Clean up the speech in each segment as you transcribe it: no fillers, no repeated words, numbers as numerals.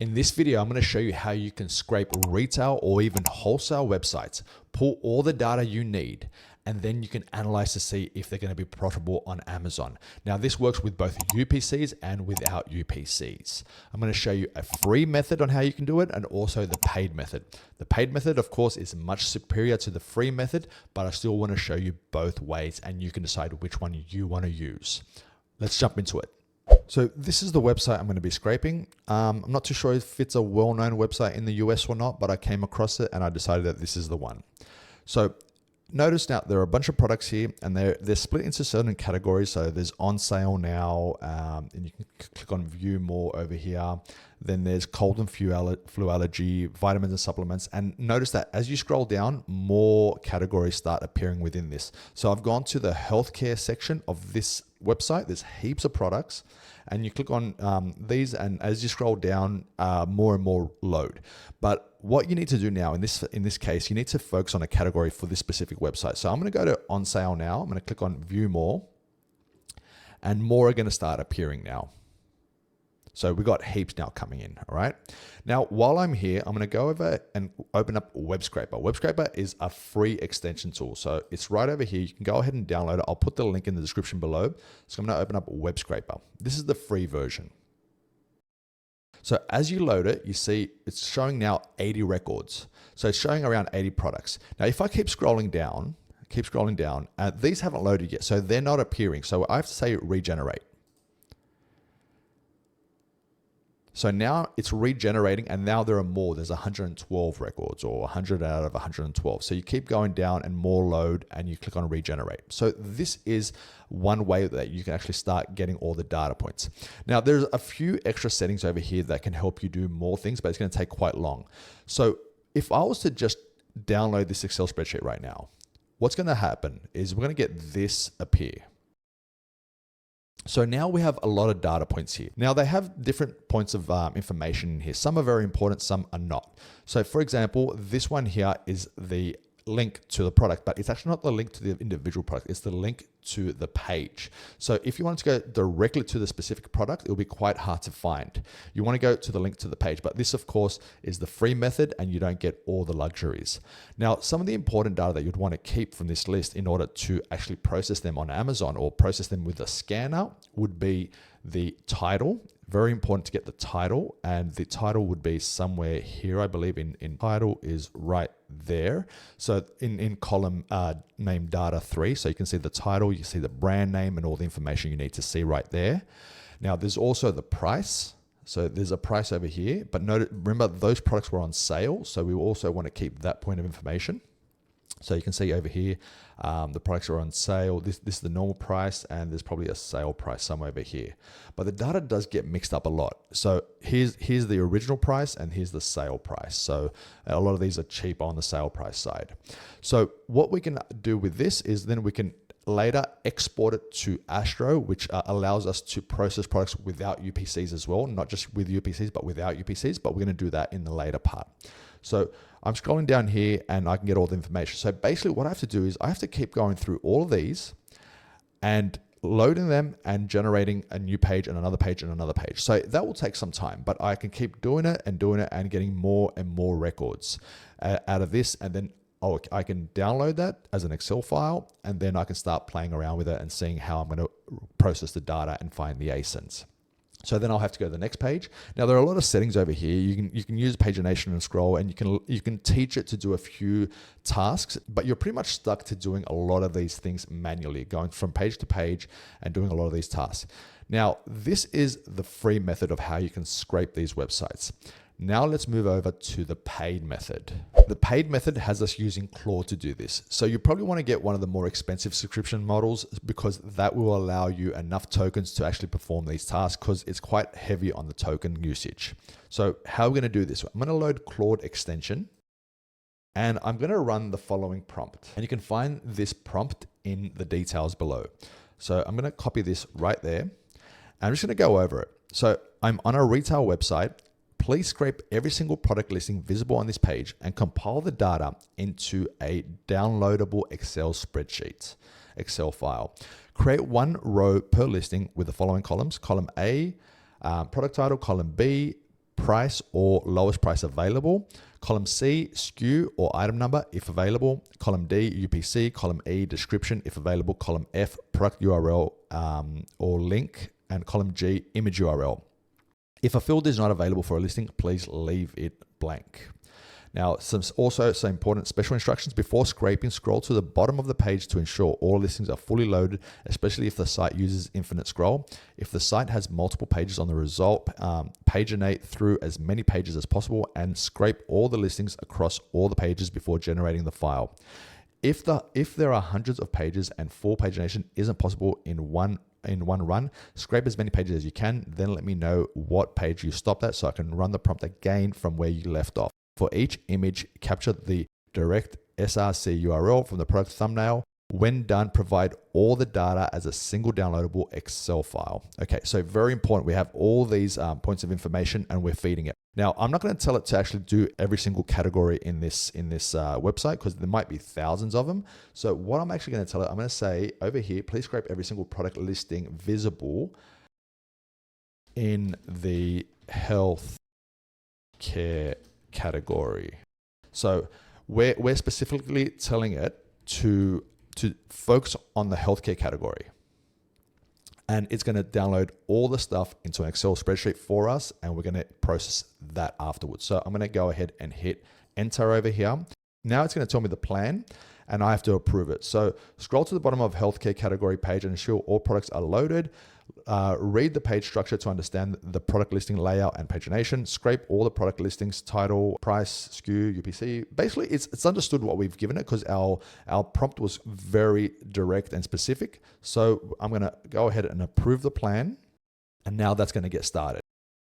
In this video, I'm going to show you how you can scrape retail or even wholesale websites, pull all the data you need, and then you can analyze to see if they're going to be profitable on Amazon. Now, this works with both UPCs and without UPCs. I'm going to show you a free method on how you can do it and also the paid method. The paid method, of course, is much superior to the free method, but I still want to show you both ways and you can decide which one you want to use. Let's jump into it. So this is the website I'm going to be scraping. I'm not too sure if it's a well-known website in the US or not, but I came across it and I decided that this is the one. So notice now there are a bunch of products here and they're split into certain categories. So there's on sale now, and you can click on view more over here. Then there's cold and flu allergy, vitamins and supplements. And notice that as you scroll down, more categories start appearing within this. So I've gone to the healthcare section of this website. There's heaps of products and you click on these, and as you scroll down, more and more load. But what you need to do now in this case, you need to focus on a category for this specific website. So I'm going to go to on sale now. I'm going to click on view more, and more are going to start appearing now. So we got heaps now coming in, all right? Now, while I'm here, I'm gonna go over and open up Web Scraper. Web Scraper is a free extension tool. So it's right over here. You can go ahead and download it. I'll put the link in the description below. So I'm gonna open up Web Scraper. This is the free version. So as you load it, you see it's showing now 80 records. So it's showing around 80 products. Now, if I keep scrolling down, these haven't loaded yet. So they're not appearing. So I have to say regenerate. So now it's regenerating and now there are more. There's 112 records or 100 out of 112. So you keep going down and more load and you click on regenerate. So this is one way that you can actually start getting all the data points. Now there's a few extra settings over here that can help you do more things, but it's going to take quite long. So if I was to just download this Excel spreadsheet right now, what's going to happen is we're going to get this appear. So now we have a lot of data points here. Now they have different points of information in here. Some are very important, some are not. So for example, this one here is the link to the product, but it's actually not the link to the individual product. It's the link to the page. So if you want to go directly to the specific product, it'll be quite hard to find. You want to go to the link to the page, but this of course is the free method and you don't get all the luxuries. Now, some of the important data that you'd want to keep from this list in order to actually process them on Amazon or process them with a scanner would be the title. Very important to get the title, and the title would be somewhere here. I believe in title is right there. So in column name data 3, so you can see the title, you see the brand name and all the information you need to see right there. Now there's also the price. So there's a price over here, but remember those products were on sale. So we also want to keep that point of information. So you can see over here, the products are on sale. This is the normal price, and there's probably a sale price somewhere over here. But the data does get mixed up a lot. So here's the original price, and here's the sale price. So a lot of these are cheaper on the sale price side. So what we can do with this is then we can later export it to Astro, which allows us to process products without UPCs as well, not just with UPCs, but without UPCs, but we're going to do that in the later part. So I'm scrolling down here and I can get all the information. So basically what I have to do is I have to keep going through all of these and loading them and generating a new page and another page and another page. So that will take some time, but I can keep doing it and getting more and more records out of this. And then I can download that as an Excel file, and then I can start playing around with it and seeing how I'm going to process the data and find the ASINs. So then I'll have to go to the next page. Now there are a lot of settings over here. You can use pagination and scroll, and you can teach it to do a few tasks, but you're pretty much stuck to doing a lot of these things manually, going from page to page and doing a lot of these tasks. Now this is the free method of how you can scrape these websites. Now let's move over to the paid method. The paid method has us using Claude to do this. So you probably want to get one of the more expensive subscription models because that will allow you enough tokens to actually perform these tasks because it's quite heavy on the token usage. So how are we going to do this? I'm going to load Claude extension and I'm going to run the following prompt. And you can find this prompt in the details below. So I'm going to copy this right there. And I'm just going to go over it. So I'm on a retail website. Please scrape every single product listing visible on this page and compile the data into a downloadable Excel spreadsheet, Excel file. Create one row per listing with the following columns. Column A, product title. Column B, price or lowest price available. Column C, SKU or item number if available. Column D, UPC. Column E, description if available. Column F, product URL or link. And column G, image URL. If a field is not available for a listing, please leave it blank. Now, some important special instructions. Before scraping, scroll to the bottom of the page to ensure all listings are fully loaded, especially if the site uses infinite scroll. If the site has multiple pages on the result, paginate through as many pages as possible and scrape all the listings across all the pages before generating the file. If there are hundreds of pages and full pagination isn't possible in one run, scrape as many pages as you can, then let me know what page you stopped at so I can run the prompt again from where you left off. For each image, capture the direct src URL from the product thumbnail. When done, provide all the data as a single downloadable Excel file. Okay, so very important. We have all these points of information and we're feeding it. Now, I'm not going to tell it to actually do every single category in this website because there might be thousands of them. So what I'm actually going to tell it, I'm going to say over here, please scrape every single product listing visible in the health care category. So we're specifically telling it to focus on the healthcare category. And it's going to download all the stuff into an Excel spreadsheet for us, and we're going to process that afterwards. So I'm going to go ahead and hit enter over here. Now it's going to tell me the plan, and I have to approve it. So scroll to the bottom of healthcare category page and ensure all products are loaded. Read the page structure to understand the product listing layout and pagination. Scrape all the product listings, title, price, SKU, UPC. Basically, it's understood what we've given it because our prompt was very direct and specific. So I'm going to go ahead and approve the plan. And now that's going to get started.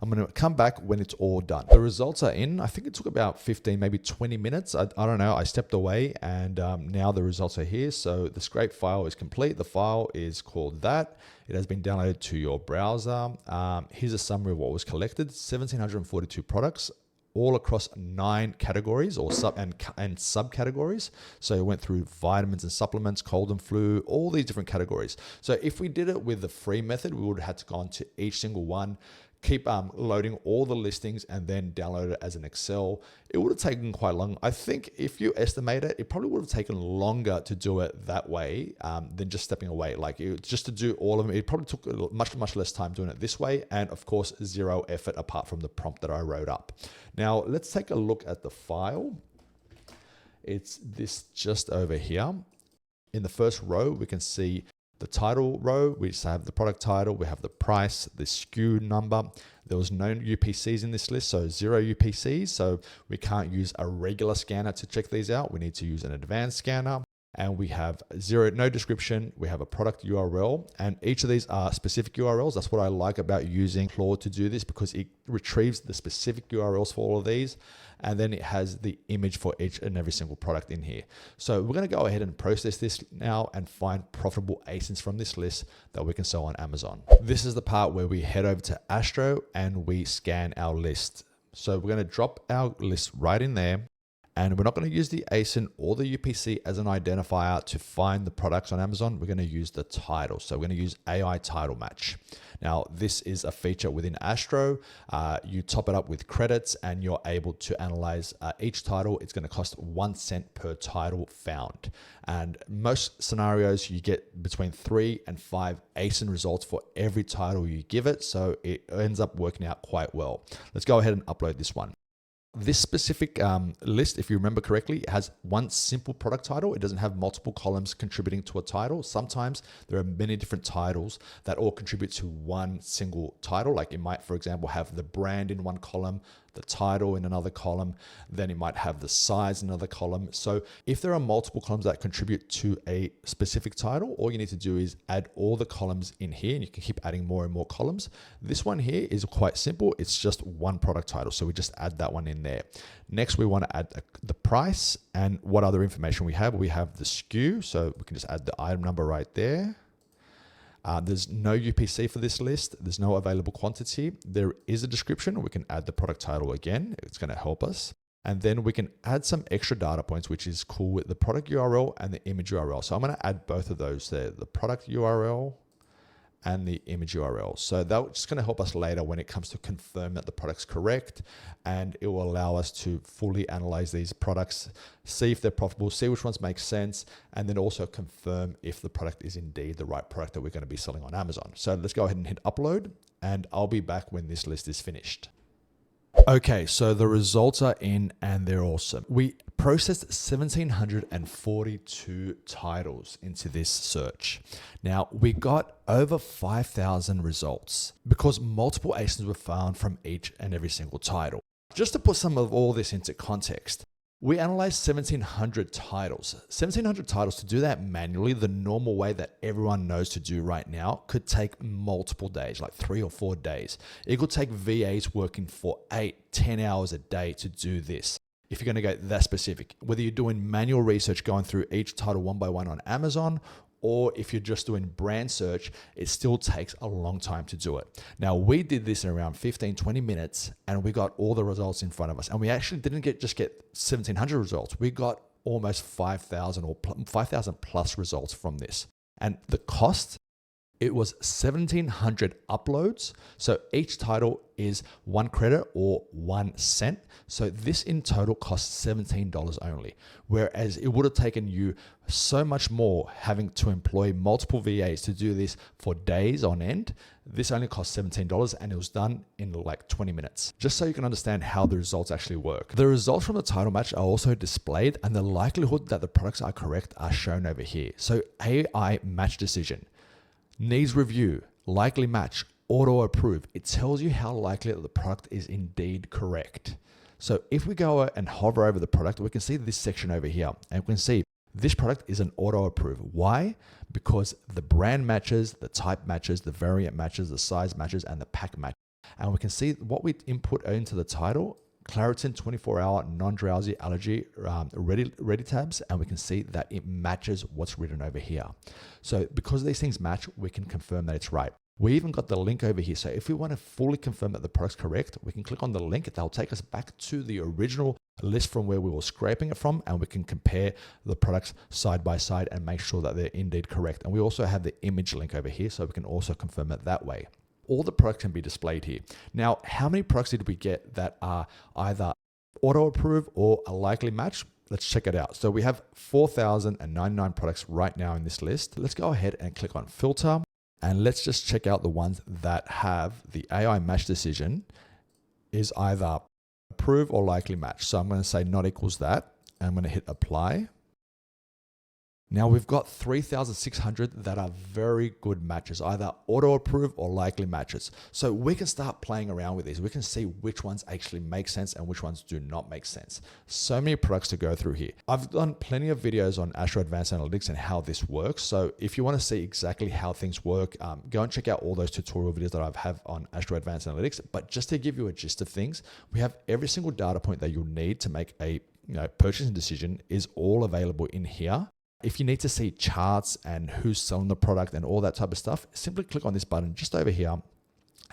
I'm going to come back when it's all done. The results are in. I think it took about 15, maybe 20 minutes. I don't know. I stepped away and now the results are here. So the scrape file is complete. The file is called that. It has been downloaded to your browser. Here's a summary of what was collected. 1,742 products, all across 9 categories or subcategories. So it went through vitamins and supplements, cold and flu, all these different categories. So if we did it with the free method, we would have had to go on to each single one, keep loading all the listings and then download it as an Excel. It would have taken quite long. I think if you estimate it, it probably would have taken longer to do it that way than just stepping away. Like just to do all of them, it probably took much less time doing it this way. And of course, 0 effort apart from the prompt that I wrote up. Now let's take a look at the file. It's this just over here. In the first row, we can see the title row. We just have the product title, we have the price, the SKU number. There was no UPCs in this list, so 0 UPCs. So we can't use a regular scanner to check these out. We need to use an advanced scanner. And we have no description. We have a product URL, and each of these are specific URLs. That's what I like about using Claude to do this, because it retrieves the specific URLs for all of these, and then it has the image for each and every single product in here. So we're going to go ahead and process this now and find profitable ASINs from this list that we can sell on Amazon. This is the part where we head over to Astro and we scan our list. So we're going to drop our list right in there. And we're not going to use the ASIN or the UPC as an identifier to find the products on Amazon. We're going to use the title. So we're going to use AI title match. Now, this is a feature within Astro. You top it up with credits and you're able to analyze each title. It's going to cost 1 cent per title found. And most scenarios, you get between 3 and 5 ASIN results for every title you give it. So it ends up working out quite well. Let's go ahead and upload this one. This specific list, if you remember correctly, has one simple product title. It doesn't have multiple columns contributing to a title. Sometimes there are many different titles that all contribute to one single title. Like it might, for example, have the brand in one column, the title in another column, then it might have the size in another column. So if there are multiple columns that contribute to a specific title, all you need to do is add all the columns in here, and you can keep adding more and more columns. This one here is quite simple. It's just one product title. So we just add that one in there. Next, we want to add the price and what other information we have. We have the SKU. So we can just add the item number right there. There's no UPC for this list. There's no available quantity. There is a description. We can add the product title again. It's going to help us. And then we can add some extra data points, which is cool, with the product URL and the image URL. So I'm going to add both of those there, the product URL and the image URL. So that's just going to help us later when it comes to confirm that the product's correct, and it will allow us to fully analyze these products, see if they're profitable, see which ones make sense, and then also confirm if the product is indeed the right product that we're going to be selling on Amazon. So let's go ahead and hit upload, and I'll be back when this list is finished. Okay, so the results are in and they're awesome. We processed 1,742 titles into this search. Now, we got over 5,000 results because multiple ASINs were found from each and every single title. Just to put some of all this into context, we analyzed 1,700 titles. 1,700 titles, to do that manually, the normal way that everyone knows to do right now, could take multiple days, like 3 or 4 days. It could take VAs working for 8, 10 hours a day to do this. If you're going to go that specific, whether you're doing manual research going through each title one by one on Amazon, or if you're just doing brand search, it still takes a long time to do it. Now, we did this in around 15, 20 minutes, and we got all the results in front of us. And we actually didn't just get 1,700 results. We got almost 5,000 or 5,000 plus results from this. And the cost, it was 1,700 uploads. So each title is 1 credit or 1 cent. So this in total costs $17 only. Whereas it would have taken you so much more having to employ multiple VAs to do this for days on end. This only cost $17 and it was done in like 20 minutes. Just so you can understand how the results actually work. The results from the title match are also displayed, and the likelihood that the products are correct are shown over here. So AI match decision, needs review, likely match, auto approve. It tells you how likely that the product is indeed correct. So if we go and hover over the product, we can see this section over here, and we can see this product is an auto approve. Why? Because the brand matches, the type matches, the variant matches, the size matches, and the pack match. And we can see what we input into the title, Claritin 24-hour non-drowsy allergy ready tabs, and we can see that it matches what's written over here. So because these things match, we can confirm that it's right. We even got the link over here. So if we want to fully confirm that the product's correct, we can click on the link. That'll take us back to the original list from where we were scraping it from, and we can compare the products side by side and make sure that they're indeed correct. And we also have the image link over here, so we can also confirm it that way. All the products can be displayed here. Now, how many products did we get that are either auto approve or a likely match? Let's check it out. So we have 4,099 products right now in this list. Let's go ahead and click on filter, and let's just check out the ones that have the AI match decision is either approve or likely match. So I'm going to say not equals that, and I'm going to hit apply. Now we've got 3,600 that are very good matches, either auto approve or likely matches. So we can start playing around with these. We can see which ones actually make sense and which ones do not make sense. So many products to go through here. I've done plenty of videos on Astro Advanced Analytics and how this works. So if you want to see exactly how things work, go and check out all those tutorial videos that I have on Astro Advanced Analytics. But just to give you a gist of things, we have every single data point that you'll need to make a purchasing decision is all available in here. If you need to see charts and who's selling the product and all that type of stuff, simply click on this button just over here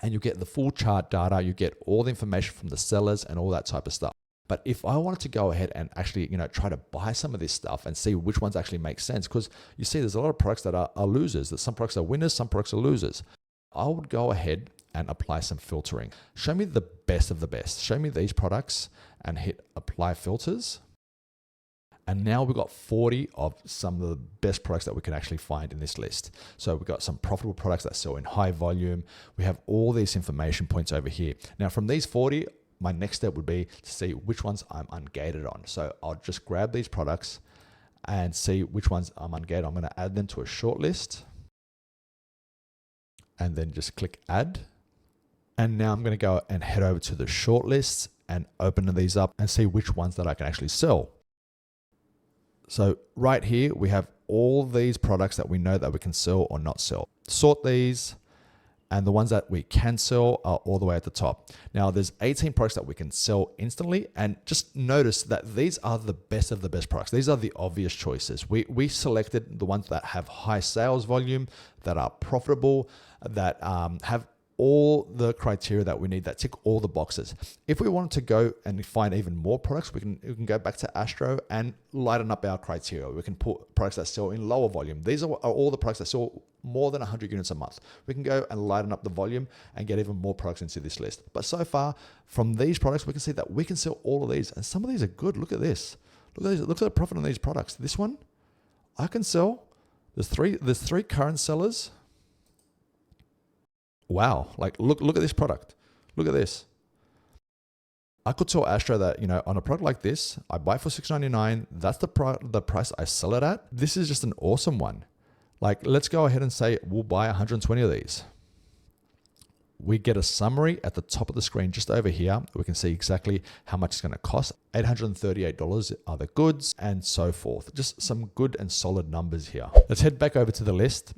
and you get the full chart data. You get all the information from the sellers and all that type of stuff. But if I wanted to go ahead and actually, try to buy some of this stuff and see which ones actually make sense, because you see there's a lot of products that are losers, that some products are winners, some products are losers. I would go ahead and apply some filtering. Show me the best of the best. Show me these products and hit apply filters. And now we've got 40 of some of the best products that we can actually find in this list. So we've got some profitable products that sell in high volume. We have all these information points over here. Now from these 40, my next step would be to see which ones I'm ungated on. So I'll just grab these products and see which ones I'm ungated. I'm going to add them to a short list and then just click add. And now I'm going to go and head over to the short lists and open these up and see which ones that I can actually sell. So right here, we have all these products that we know that we can sell or not sell. Sort these, and the ones that we can sell are all the way at the top. Now there's 18 products that we can sell instantly, and just notice that these are the best of the best products. These are the obvious choices. We selected the ones that have high sales volume, that are profitable, that have all the criteria that we need that tick all the boxes. If we wanted to go and find even more products, we can go back to Astro and lighten up our criteria. We can put products that sell in lower volume. These are all the products that sell more than 100 units a month. We can go and lighten up the volume and get even more products into this list. But so far from these products, we can see that we can sell all of these, and some of these are good. Look at this. Look at this. Look at the profit on these products. This one, I can sell. There's three current sellers. Wow, like look at this product. Look at this. I could tell Astro that, you know, on a product like this, I buy for $6.99. That's the price I sell it at. This is just an awesome one. Like, let's go ahead and say we'll buy 120 of these. We get a summary at the top of the screen just over here. We can see exactly how much it's going to cost. $838 are the goods and so forth. Just some good and solid numbers here. Let's head back over to the list.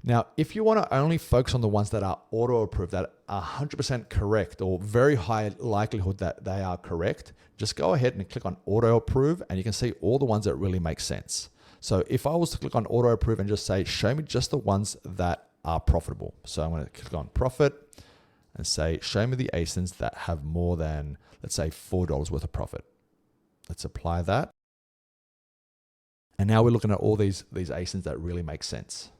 Now, if you want to only focus on the ones that are auto approved, that are 100% correct or very high likelihood that they are correct, just go ahead and click on auto approve and you can see all the ones that really make sense. So if I was to click on auto approve and just say, show me just the ones that are profitable. So I'm going to click on profit and say, show me the ASINs that have more than, let's say, $4 worth of profit. Let's apply that. And now we're looking at all these ASINs that really make sense.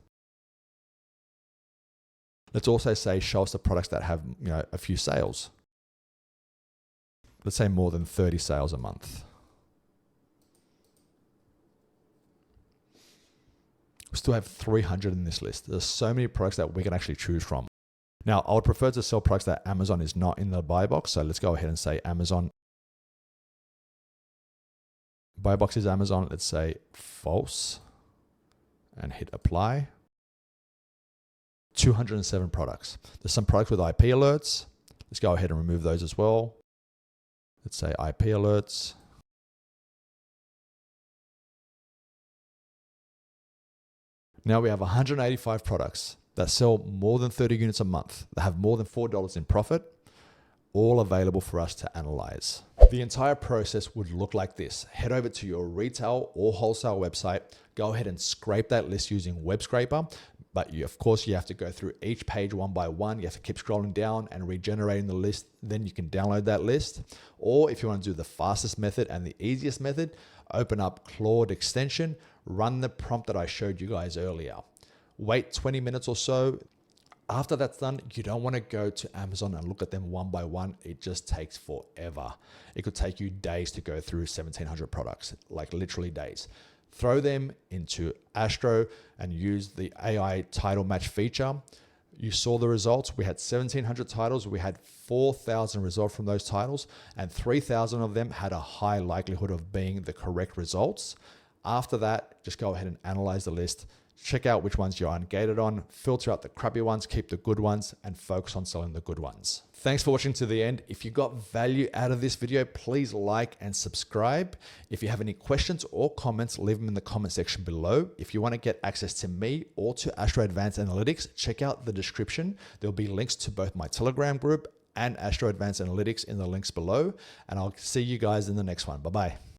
Let's also say, show us the products that have, you know, a few sales. Let's say more than 30 sales a month. We still have 300 in this list. There's so many products that we can actually choose from. Now, I would prefer to sell products that Amazon is not in the buy box. So let's go ahead and say Amazon. Buy box is Amazon. Let's say false and hit apply. 207 products. There's some products with IP alerts. Let's go ahead and remove those as well. Let's say IP alerts. Now we have 185 products that sell more than 30 units a month, that have more than $4 in profit, all available for us to analyze. The entire process would look like this. Head over to your retail or wholesale website, go ahead and scrape that list using Web Scraper. But of course, you have to go through each page one by one. You have to keep scrolling down and regenerating the list. Then you can download that list. Or if you want to do the fastest method and the easiest method, open up Claude extension, run the prompt that I showed you guys earlier. Wait 20 minutes or so. After that's done, you don't want to go to Amazon and look at them one by one. It just takes forever. It could take you days to go through 1,700 products, like literally days. Throw them into Astro and use the AI title match feature. You saw the results. We had 1,700 titles. We had 4,000 results from those titles, and 3,000 of them had a high likelihood of being the correct results. After that, just go ahead and analyze the list. Check out which ones you're ungated on, filter out the crappy ones, keep the good ones, and focus on selling the good ones. Thanks for watching to the end. If you got value out of this video, please like and subscribe. If you have any questions or comments, leave them in the comment section below. If you want to get access to me or to Astro Advanced Analytics, check out the description. There'll be links to both my Telegram group and Astro Advanced Analytics in the links below. And I'll see you guys in the next one. Bye-bye.